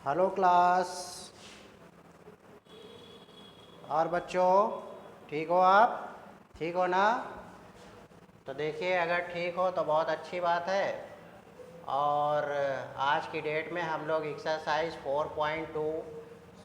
Hello class. और बच्चों, ठीक हो आप? ठीक हो ना? तो देखिए, अगर ठीक हो तो बहुत अच्छी बात है। और आज की डेट में हम लोग एक्सरसाइज 4.2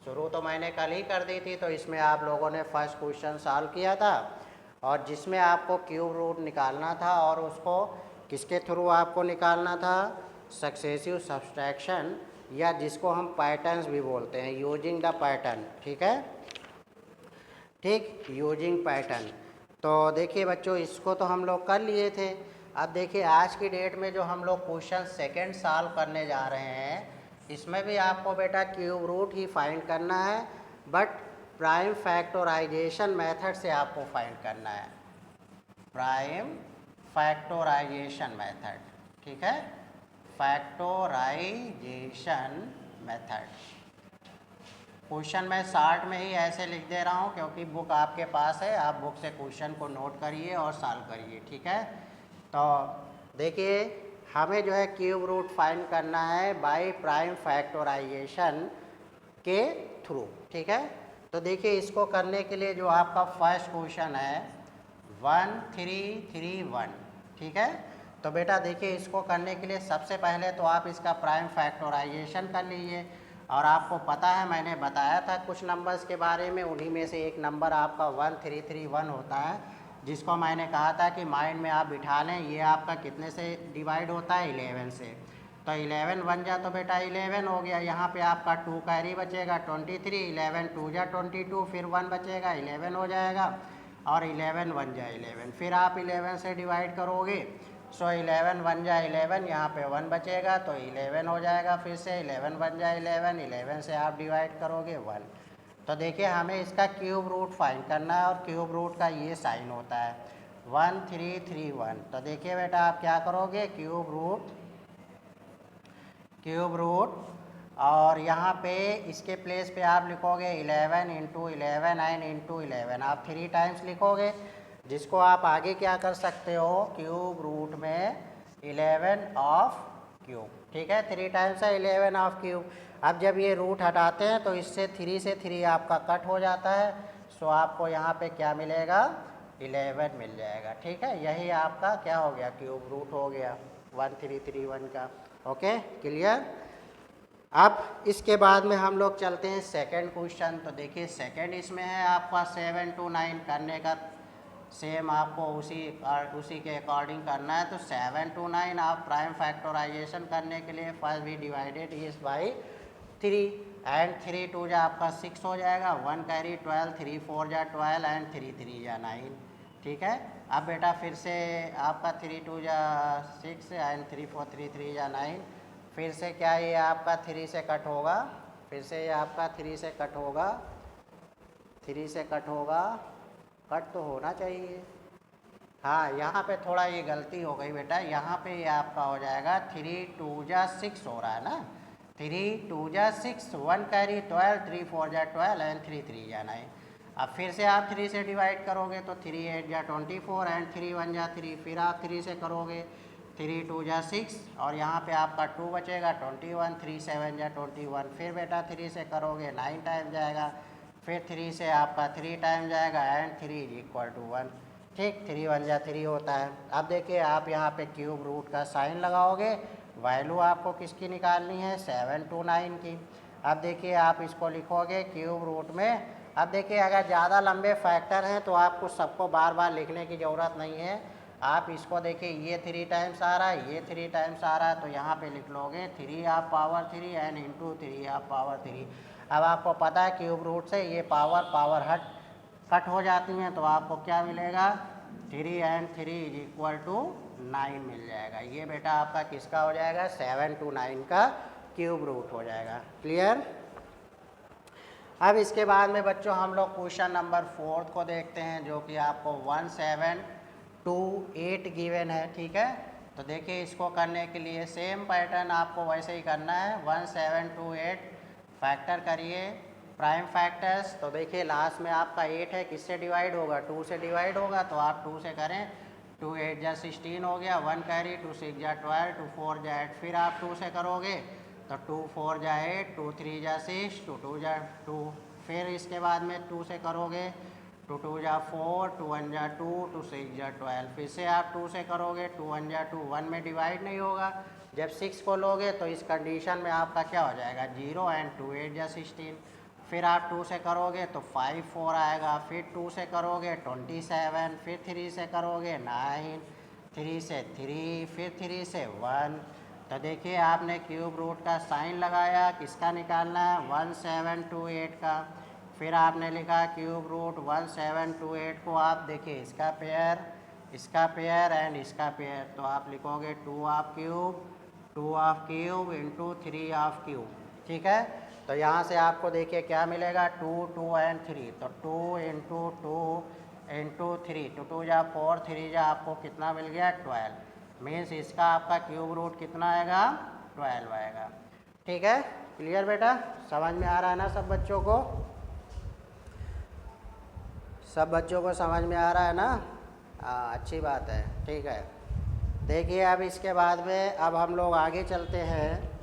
शुरू तो मैंने कल ही कर दी थी, तो इसमें आप लोगों ने फर्स्ट क्वेश्चन सॉल्व किया था और जिसमें आपको क्यूब रूट निकालना था और उसको किसके थ्रू आपको निकालना था? सक्सेसिव सब्सट्रैक्शन, या जिसको हम पैटर्न्स भी बोलते हैं, यूजिंग द पैटर्न। ठीक है, ठीक, यूजिंग पैटर्न। तो देखिए बच्चों, इसको तो हम लोग कर लिए थे। अब देखिए, आज की डेट में जो हम लोग क्वेश्चन सेकंड सॉल्व करने जा रहे हैं, इसमें भी आपको बेटा क्यूब रूट ही फाइंड करना है, बट प्राइम फैक्टराइजेशन मेथड से आपको फाइंड करना है। प्राइम फैक्टराइजेशन मेथड, ठीक है, फैक्टराइजेशन मेथड। क्वेश्चन मैं शॉर्ट में ही ऐसे लिख दे रहा हूँ क्योंकि बुक आपके पास है, आप बुक से क्वेश्चन को नोट करिए और सॉल्व करिए। ठीक है, तो देखिए, हमें जो है क्यूब रूट फाइंड करना है बाय प्राइम फैक्टराइजेशन के थ्रू। ठीक है, तो देखिए, इसको करने के लिए जो आपका फर्स्ट क्वेश्चन है 1331, ठीक है। तो बेटा देखिए, इसको करने के लिए सबसे पहले तो आप इसका प्राइम फैक्टराइजेशन कर लीजिए। और आपको पता है, मैंने बताया था कुछ नंबर्स के बारे में, उन्हीं में से एक नंबर आपका 1331 होता है, जिसको मैंने कहा था कि माइंड में आप बिठा लें। ये आपका कितने से डिवाइड होता है? 11 से। तो 11 बन जा तो बेटा 11 हो गया। यहाँ पे आपका 2 कैरी बचेगा 23, 11 2 जा 22, फिर 1 बचेगा 11 हो जाएगा, और 11 बन जाए 11, फिर आप 11 से डिवाइड करोगे। सो 11 बन जाए 11, यहाँ पे 1 बचेगा तो 11 हो जाएगा, फिर से 11 बन जाए 11, 11 से आप डिवाइड करोगे 1। तो देखिए, हमें इसका क्यूब रूट फाइंड करना है और क्यूब रूट का ये साइन होता है 1331। तो देखिए बेटा, आप क्या करोगे? क्यूब रूट, और यहाँ पे इसके प्लेस पे आप लिखोगे 11 इंटू 11 एंड इंटू 11, आप 3 टाइम्स लिखोगे, जिसको आप आगे क्या कर सकते हो? क्यूब रूट में 11 ऑफ क्यूब। ठीक है, 3 टाइम्स है 11 ऑफ क्यूब। अब जब ये रूट हटाते हैं तो इससे 3 से 3 आपका कट हो जाता है, सो आपको यहाँ पे क्या मिलेगा? 11 मिल जाएगा। ठीक है, यही आपका क्या हो गया? क्यूब रूट हो गया 1331 का। Okay, clear? अब इसके बाद में हम लोग चलते हैं सेकंड क्वेश्चन। तो देखिए, सेकंड इसमें है आपका 7 to 9 करने का, सेम आपको उसी के अकॉर्डिंग करना है। तो 7 to 9 आप प्राइम फैक्टराइजेशन करने के लिए फर्स्ट भी डिवाइडेड इज बाई 3, एंड 3 2 जा आपका 6 हो जाएगा, 1 कैरी 12, 3 4 जा 12 एंड 3 3 जा 9। ठीक है, अब बेटा फिर से आपका 3 2 जा 6 एंड 3 4 3 3 जा 9, फिर से क्या ये आपका 3 से कट होगा, फिर से ये आपका 3 से कट होगा, 3 से कट होगा, कट तो होना चाहिए। हाँ, यहाँ पे थोड़ा ये गलती हो गई बेटा, यहाँ पे ये आपका हो जाएगा 3 2 जा 6 हो रहा है ना, 3 2 जा 6, 1 कैरी 12, 3 4 जा 12 एंड 3 3 जा 9। अब फिर से आप 3 से डिवाइड करोगे तो 3 8 जा 24 एंड 3 1 जा 3, फिर आप 3 से करोगे, 3 2 जा 6, और यहाँ पे आपका 2 बचेगा 21, 3 7 जा 21, फिर बेटा 3 से करोगे 9 टाइम जाएगा, फिर 3 से आपका 3 टाइम जाएगा एंड 3 इज इक्वल टू 1। ठीक, 3 1 जा 3 होता है। अब देखिए, आप यहाँ पे क्यूब रूट का साइन लगाओगे, वैल्यू आपको किसकी निकालनी है? 7 to 9 की। अब देखिए, आप इसको लिखोगे क्यूब रूट में। अब देखिए, अगर ज़्यादा लंबे फैक्टर हैं तो आपको सबको बार बार लिखने की ज़रूरत नहीं है। आप इसको देखिए, ये 3 टाइम्स आ रहा है, ये 3 टाइम्स आ रहा है, तो यहाँ पे लिख लोगे 3 आप पावर 3 एंड इंटू 3 आप पावर 3। अब आपको पता है क्यूब रूट से ये पावर कट हो जाती हैं, तो आपको क्या मिलेगा? 3 एंड 3 इज इक्वल टू 9 मिल जाएगा। ये बेटा आपका किसका हो जाएगा? 7 to 9 का क्यूब रूट हो जाएगा। क्लियर? अब इसके बाद में बच्चों हम लोग क्वेश्चन नंबर 4 को देखते हैं, जो कि आपको 1728 गिवन है। ठीक है, तो देखिए, इसको करने के लिए सेम पैटर्न आपको वैसे ही करना है। 1728 फैक्टर करिए, प्राइम फैक्टर्स। तो देखिए, लास्ट में आपका 8 है, किससे डिवाइड होगा? 2 से डिवाइड होगा, तो आप 2 से करें, 2 8 जा 16 हो गया, 1 कैरी, 2 6 जा 12, 2 4 जा 8, फिर आप 2 से करोगे तो 2 4 जा 8, 2 3 जा 6, 2 2 जा 2। फिर इसके बाद में 2 से करोगे, 2 2 जा 4, 2 1 जा 2, 2 6 जा 12। फिर से आप 2 से करोगे, 2 1 जा 2, 1 में डिवाइड नहीं होगा। जब 6 को लोगे तो इस कंडीशन में आपका क्या हो जाएगा 0 एंड 2 8 जा 16। फिर आप 2 से करोगे तो 5 4 आएगा। फिर 2 से करोगे 27, फिर 3 से करोगे 9, 3 से 3, फिर 3 से 1। तो देखिए आपने क्यूब रूट का साइन लगाया, किसका निकालना है 1728 का। फिर आपने लिखा क्यूब रूट 1728 को आप देखिए इसका पेयर एंड इसका पेयर, तो आप लिखोगे 2 of cube into 3 of cube. ठीक है, तो यहाँ से आपको देखिए क्या मिलेगा 2 2 एंड 3, तो 2 इंटू 2 इंटू 3, 2 2 जा 4, 3 जा आपको कितना मिल गया 12। मीन्स इसका आपका क्यूब रूट कितना आएगा 12 आएगा। ठीक है, क्लियर बेटा, समझ में आ रहा है ना सब बच्चों को? सब बच्चों को समझ में आ रहा है ना? हाँ, अच्छी बात है। ठीक है, देखिए अब इसके बाद में अब हम लोग आगे चलते हैं।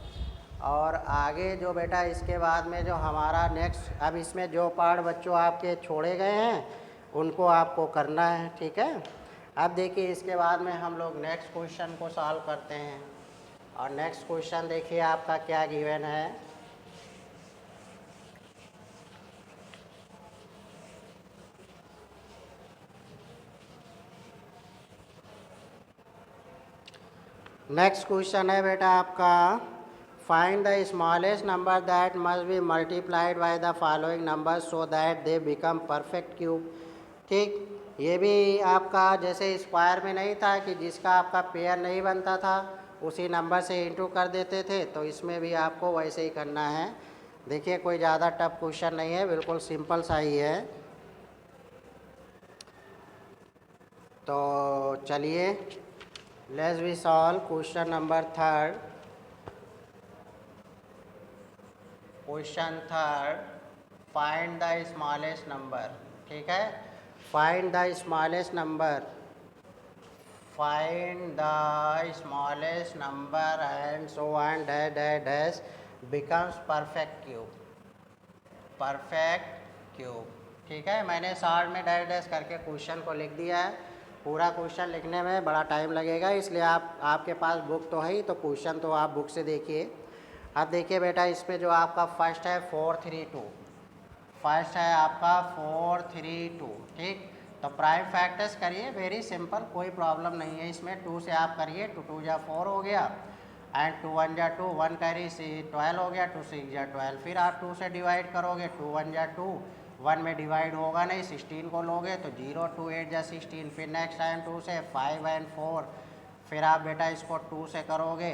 और आगे जो बेटा इसके बाद में जो हमारा नेक्स्ट, अब इसमें जो पार्ट बच्चों आपके छोड़े गए हैं उनको आपको करना है। ठीक है, अब देखिए इसके बाद में हम लोग नेक्स्ट क्वेश्चन को सॉल्व करते हैं। और नेक्स्ट क्वेश्चन देखिए आपका क्या गिवन है। नेक्स्ट क्वेश्चन है बेटा आपका, find the smallest number that must be multiplied by the following number so that they become perfect cube. ठीक, ये भी आपका जैसे स्क्वायर में नहीं था कि जिसका आपका पेयर नहीं बनता था उसी नंबर से इंटू कर देते थे, तो इसमें भी आपको वैसे ही करना है। देखिए कोई ज़्यादा टफ क्वेश्चन नहीं है, बिल्कुल सिंपल सा ही है। तो चलिए let's we solve question number third. Question third, find the smallest number. ठीक है, find the smallest number, find the smallest number and so on dash dash dash becomes perfect cube, perfect cube. ठीक है, मैंने short में dash dash करके question को लिख दिया है। पूरा क्वेश्चन लिखने में बड़ा टाइम लगेगा, इसलिए आपके पास बुक तो है ही, तो क्वेश्चन तो आप बुक से देखिए। अब देखिए बेटा इसमें जो आपका फर्स्ट है 4 3 2, फर्स्ट है आपका 4 3 2। ठीक, तो प्राइम फैक्टर्स करिए, वेरी सिंपल, कोई प्रॉब्लम नहीं है इसमें। 2 से आप करिए, 2 2 जा 4 हो गया एंड 2 1 जा 2, 1 कैरी 12 हो गया, 2 6 जा 12। फिर आप 2 से डिवाइड करोगे, 2 1 जा 2, 1 में डिवाइड होगा नहीं, 16 को लोगे तो 0 2 8 जा 16। फिर नेक्स्ट टाइम 2 से 5 एंड 4, फिर आप बेटा इसको 2 से करोगे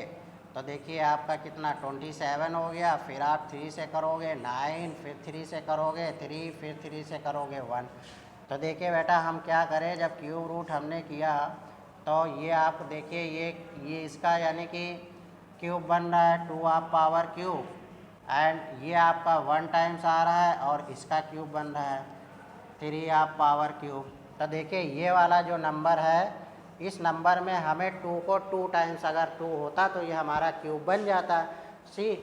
तो देखिए आपका कितना 27 हो गया। फिर आप 3 से करोगे 9, फिर 3 से करोगे 3, फिर 3 से करोगे 1। तो देखिए बेटा हम क्या करें, जब क्यूब रूट हमने किया तो ये आप देखिए ये इसका यानी कि क्यूब बन रहा है 2 ऑफ पावर क्यूब, एंड ये आपका 1 टाइम्स आ रहा है और इसका क्यूब बन रहा है 3 ऑफ पावर क्यूब। तो देखिए ये वाला जो नंबर है, इस नंबर में हमें 2 को 2 टाइम्स अगर 2 होता तो ये हमारा क्यूब बन जाता। सी,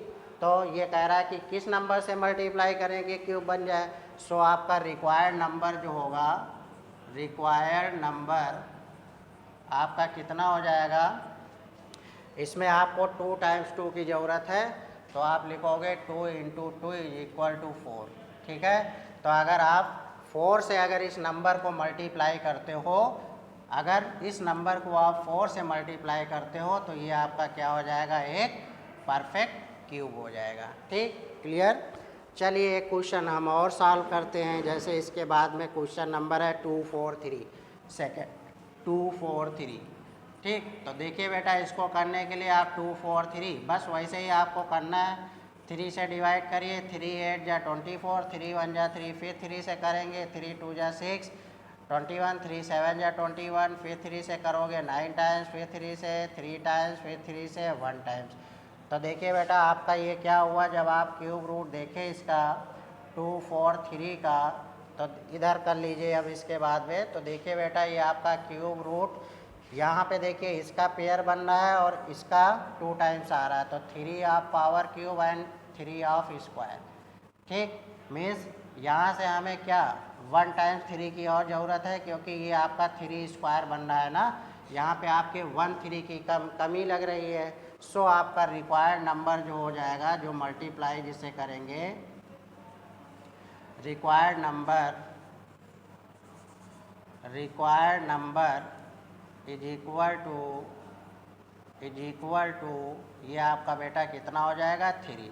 तो ये कह रहा है कि किस नंबर से मल्टीप्लाई करेंगे क्यूब बन जाए। सो आपका रिक्वायर्ड नंबर जो होगा, रिक्वायर्ड नंबर आपका कितना हो जाएगा, इसमें आपको 2 टाइम्स 2 की ज़रूरत है, तो आप लिखोगे 2 इंटू 2 इज इक्वल टू 4। ठीक है, तो अगर आप 4 से अगर इस नंबर को मल्टीप्लाई करते हो, अगर इस नंबर को आप 4 से मल्टीप्लाई करते हो तो ये आपका क्या हो जाएगा, एक परफेक्ट क्यूब हो जाएगा। ठीक, क्लियर। चलिए एक क्वेश्चन हम और सॉल्व करते हैं। जैसे इसके बाद में क्वेश्चन नंबर है 2 4 3, सेकेंड 2 4 3। ठीक, तो देखिए बेटा इसको करने के लिए आप 2 4 3 बस वैसे ही आपको करना है। 3 से डिवाइड करिए, 3 8 जा 24, 3 1 जा 3, फिर 3 से करेंगे 3 2 जा 6, 21, 3 7 जा 21, फिर 3 से करोगे 9 टाइम्स, फिर 3 से 3 टाइम्स, फिर 3 से 1 टाइम्स। तो देखिए बेटा आपका ये क्या हुआ, जब आप क्यूब रूट देखें इसका 2 4 3 का, तो इधर कर लीजिए अब इसके बाद में। तो देखिए बेटा ये आपका क्यूब रूट यहाँ पे देखिए इसका पेयर बन रहा है और इसका 2 टाइम्स आ रहा है, तो 3 of power cube and 3 of square. ठीक, मीन्स यहाँ से हमें क्या 1 टाइम्स 3 की और ज़रूरत है, क्योंकि ये आपका 3 स्क्वायर बन रहा है ना, यहाँ पे आपके 1 3 की कमी लग रही है। सो आपका रिक्वायर्ड नंबर जो हो जाएगा, जो मल्टीप्लाई जिससे करेंगे, required number is equal to ये आपका बेटा कितना हो जाएगा 3।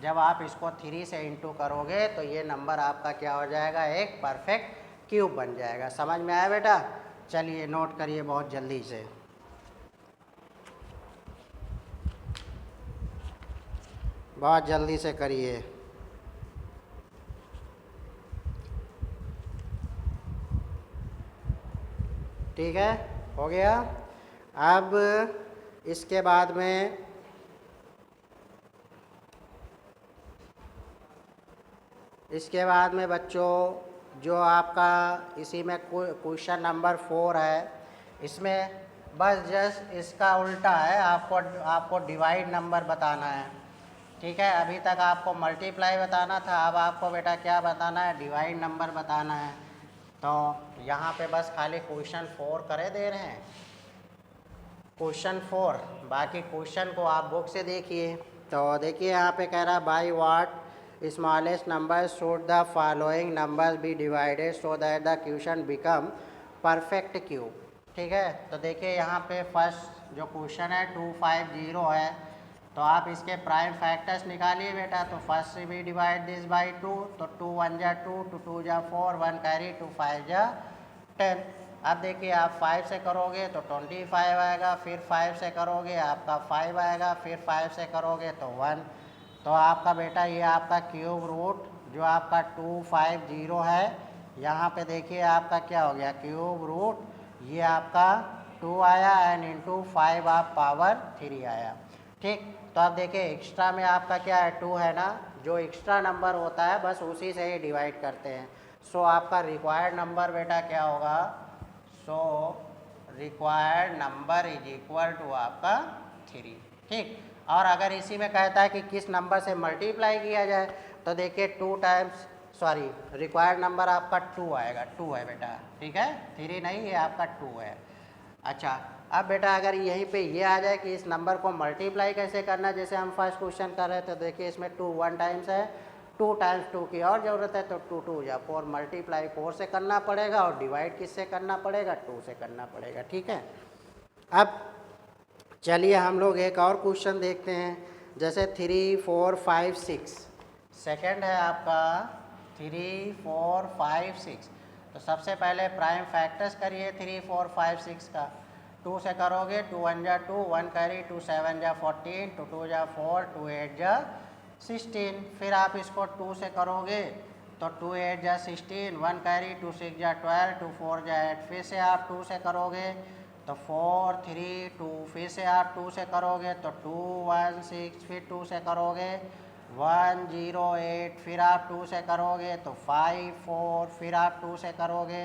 जब आप इसको 3 से इंटू करोगे तो ये नंबर आपका क्या हो जाएगा, एक परफेक्ट क्यूब बन जाएगा। समझ में आया बेटा? चलिए नोट करिए बहुत जल्दी से। बहुत जल्दी से करिए। ठीक है, हो गया। अब इसके बाद में बच्चों जो आपका इसी में क्वेश्चन नंबर 4 है, इसमें बस जस्ट इसका उल्टा है, आपको डिवाइड नंबर बताना है। ठीक है, अभी तक आपको मल्टीप्लाई बताना था, अब आपको बेटा क्या बताना है, डिवाइड नंबर बताना है। तो यहाँ पे बस खाली क्वेश्चन 4 करे दे रहे हैं, क्वेश्चन 4, बाकी क्वेश्चन को आप बुक से देखिए। तो देखिए यहाँ पे कह रहा by what smallest number should the following numbers be divided so that the question become perfect cube. ठीक है, तो देखिए यहाँ पे फर्स्ट जो क्वेश्चन है 250 है, तो आप इसके प्राइम फैक्टर्स निकालिए बेटा। तो फर्स्ट से भी डिवाइड दिस बाई 2, तो 2 1 जा 2, 2 2 जा 4, 1 कैरी, 2 5 जा 10। अब देखिए आप 5 से करोगे तो 25 आएगा, फिर 5 से करोगे आपका 5 आएगा, फिर 5 से करोगे तो 1। तो आपका बेटा ये आपका क्यूब रूट जो आपका 250 है, यहाँ पे देखिए आपका क्या हो गया, क्यूब रूट ये आपका 2 आया एंड इंटू 5 आप पावर 3 आया। ठीक, तो अब देखिए एक्स्ट्रा में आपका क्या है 2 है ना, जो एक्स्ट्रा नंबर होता है बस उसी से ही डिवाइड करते हैं। सो आपका रिक्वायर्ड नंबर बेटा क्या होगा, so required number is equal to आपका 3। ठीक, और अगर इसी में कहता है कि किस नंबर से मल्टीप्लाई किया जाए, तो देखिए 2 टाइम्स सॉरी रिक्वायर्ड नंबर आपका 2 आएगा, 2 है बेटा। ठीक है, 3 नहीं, ये आपका 2 है। अच्छा, अब बेटा अगर यहीं पे ये आ जाए कि इस नंबर को मल्टीप्लाई कैसे करना, जैसे हम फर्स्ट क्वेश्चन कर रहे थे, तो देखिए इसमें 2 1 टाइम्स है, 2 टाइम्स 2 की और ज़रूरत है, तो 2 2 या 4, मल्टीप्लाई 4 से करना पड़ेगा और डिवाइड किससे करना पड़ेगा, 2 से करना पड़ेगा। ठीक है, अब चलिए हम लोग एक और क्वेश्चन देखते हैं, जैसे 3 4 5 6 सेकेंड है आपका 3 4 5 6। तो सबसे पहले प्राइम फैक्टर्स करिए 3 4 5 6 का। 2 से करोगे 2 1 जा 2, 1 कैरी, 2 7 जा 14, 2 2 जा 4, 2 8 जा 16। फिर आप इसको 2 से करोगे तो 2 8 जा 16, 1 कैरी, 2 6 जा 12, 2 4 जा 8। फिर से आप 2 से करोगे तो 4 3 2, फिर से आप 2 से करोगे तो 2 1 6, फिर 2 से करोगे 1 0 8, फिर आप 2 से करोगे तो 5 4, फिर आप 2 से करोगे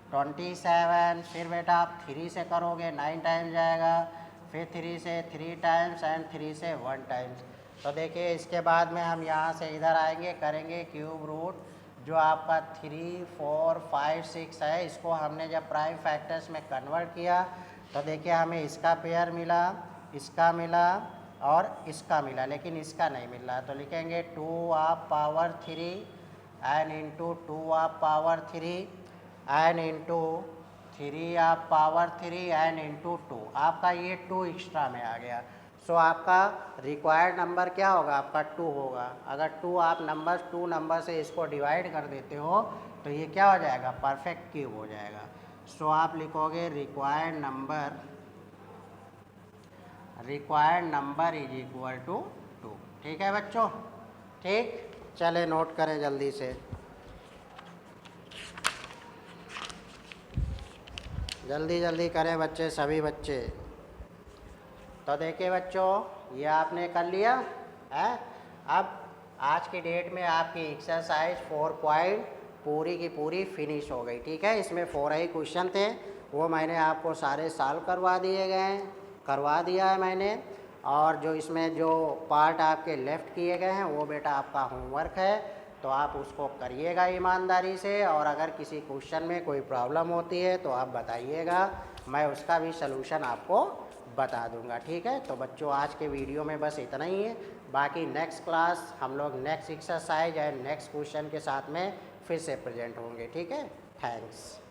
27, फिर बेटा आप 3 से करोगे 9 टाइम्स जाएगा, फिर 3 से 3 टाइम्स एंड 3 से 1 टाइम्स। तो देखिए इसके बाद में हम यहाँ से इधर आएंगे, करेंगे क्यूब रूट जो आपका 3 4 5 6 है, इसको हमने जब प्राइम फैक्टर्स में कन्वर्ट किया तो देखिए हमें इसका पेयर मिला, इसका मिला और इसका मिला, लेकिन इसका नहीं मिल रहा। तो लिखेंगे 2 आप पावर 3 एन इंटू 2 आप पावर 3 एन इंटू 3 आप पावर 3 एन इंटू 2। आपका ये 2 एक्स्ट्रा में आ गया। सो आपका रिक्वायर्ड नंबर क्या होगा, आपका 2 होगा। अगर 2 आप नंबर 2 नंबर से इसको डिवाइड कर देते हो तो ये क्या हो जाएगा, परफेक्ट क्यूब हो जाएगा। सो आप लिखोगे required number is equal to 2। ठीक है बच्चों, ठीक, चले नोट करें जल्दी से, जल्दी जल्दी करें बच्चे, सभी बच्चे। तो देखिए बच्चों ये आपने कर लिया है। अब आज की डेट में आपकी एक्सरसाइज 4 पॉइंट पूरी की पूरी फिनिश हो गई। ठीक है, इसमें 4 ही क्वेश्चन थे वो मैंने आपको सारे सॉल्व करवा दिया है मैंने। और जो इसमें जो पार्ट आपके लेफ़्ट किए गए हैं वो बेटा आपका होमवर्क है, तो आप उसको करिएगा ईमानदारी से। और अगर किसी क्वेश्चन में कोई प्रॉब्लम होती है तो आप बताइएगा, मैं उसका भी सलूशन आपको बता दूंगा, ठीक है। तो बच्चों आज के वीडियो में बस इतना ही है, बाकी नेक्स्ट क्लास हम लोग next exercise and next question के साथ में फिर से प्रेजेंट होंगे, ठीक है। थैंक्स।